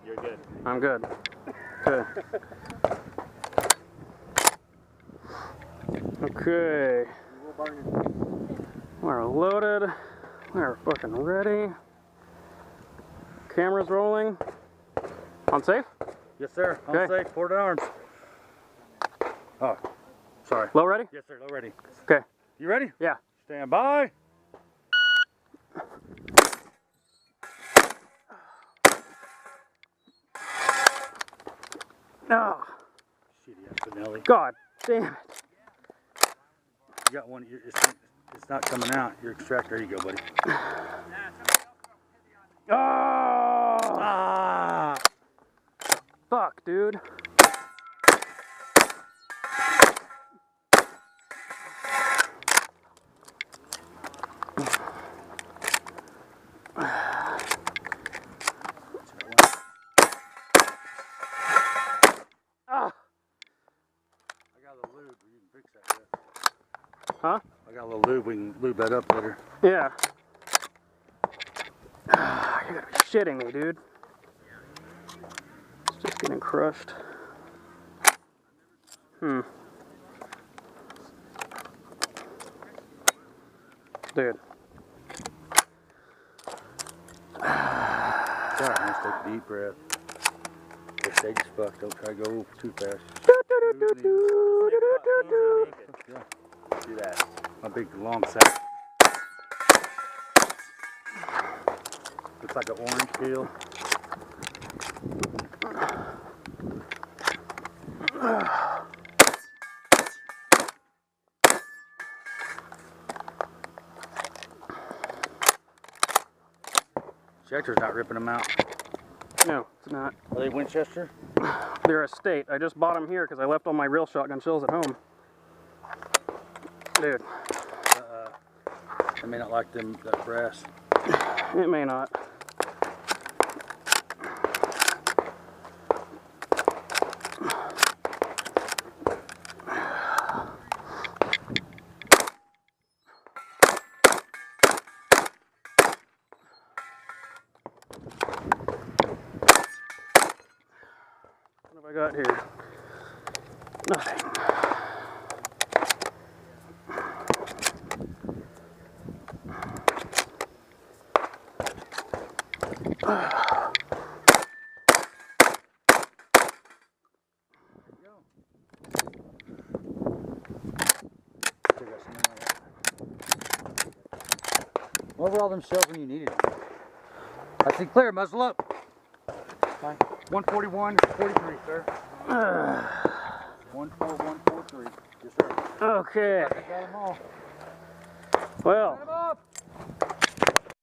You're good. I'm good. Good. Okay. We're loaded. We're fucking ready. Camera's rolling. On safe? Yes, sir. On Okay. safe. Port arms. Oh, sorry. Low ready? Yes, sir. Low ready. Okay. You ready? Yeah. Stand by. Oh, Shitty Nelly. God damn it. You got one. It's not coming out. Your extractor. There you go, buddy. Oh! Ah! Fuck, dude. Huh? I got a little lube. We can lube that up later. Yeah. You gotta be shitting me, dude. It's just getting crushed. Dude. Sorry, let's take a deep breath. The stage is fucked. Don't try to go too fast. Yeah. Do that. My big long sack. Looks like an orange peel. Injector's not ripping them out. No, it's not. Are they Winchester? They're a state. I just bought them here because I left all my real shotgun shells at home. Dude. I may not like them, that brass. It may not. What have I got here? Nothing. Where were all them shells when you needed them? I see clear, muzzle up. 141, 43, sir. 14143. Yes, sir. Okay. I got them all. Well.